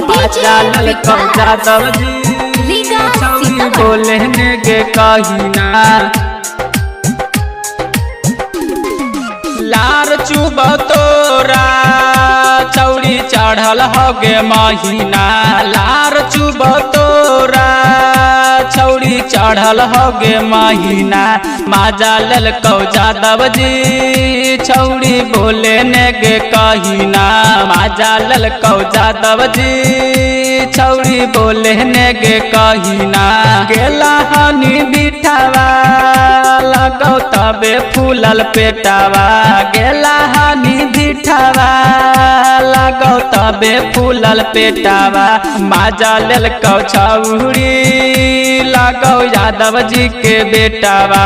माजा ललको यादव जी छौरी बोले गे कहिना लार चुब तोरा छौरी चढ़ल होगे महीना लार चुब तोरा छौरी चढ़ल होगे महीना माजा ललको यादव जी छौरी बोले गे कहिना माजा ललको यादव जी छौरी बोले गे कहिना गेला हनी बिठावा लगौ तबे फूलल पेटावा गेला हनी बिठावा लगौ तबे फूलल पेटावा माजा ललको छौरी लगौ यादव जी के बेटावा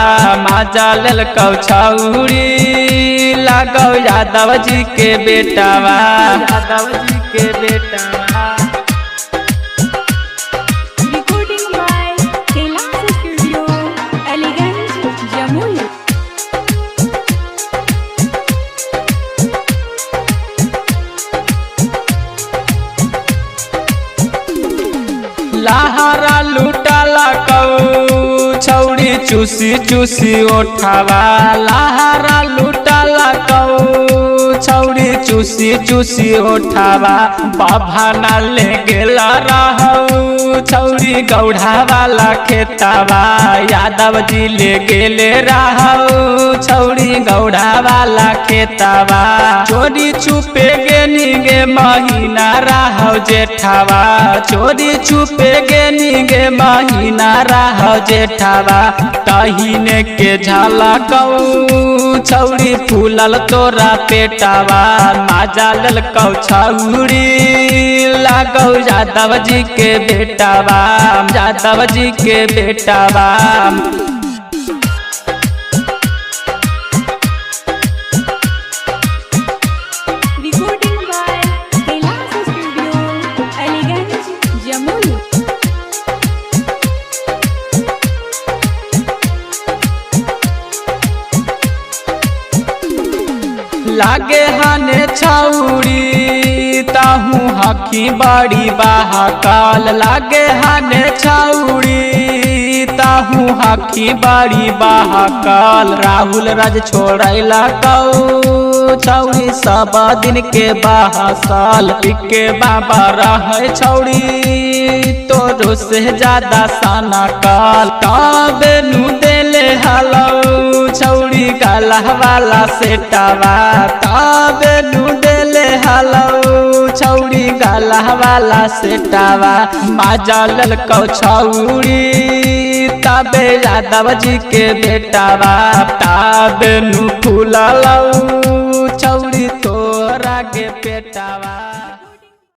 माजा ललको छौरी लगौ यादव जी के बेटावा यादव जी के बेटावा। Recording by Kailas Studio, Elegance, Jammu। लहरा लुटाला कौ छौरी चूसी चूसी ओठावा लहरा लुटाला कौ छौरी चूसी चूसी ओठावा बाभाना ले गेला रहौ छौरी गौढ़ा वाला खेतावा यादव जी ले गेले रहौ छौरी गौढ़ा वाला खेतावा चोरी छुपे गे महीना रहौ जेठावा चोरी छुपे गे महीना रहौ जेठावा तहीने के झाला कौ छौरी फूलल तोरा पेटावा माजा ललको छौरी लगौ यादव जी के बेटावा यादव जी के बेटावा। Recording by Kailas Studio, Elegance, Jammu। लागे हने छौरी ताहू हकी बड़ी बहाकाल लागे हने छौरी ताहू हकी बड़ी बहाकाल राहुल राज छोड़ैला कौ छौरी सब दिन के बहासाल के बाबा रहे छौरी तोरो से ज्यादा साना काल तबे नु देले हलौ छौरी गाला वाला सेटावा तबे नु देले हलौ छौरी गाला वाला सेटावा माजा ललको छौरी तबे यादव जी के बेटावा तबे नु फूललौ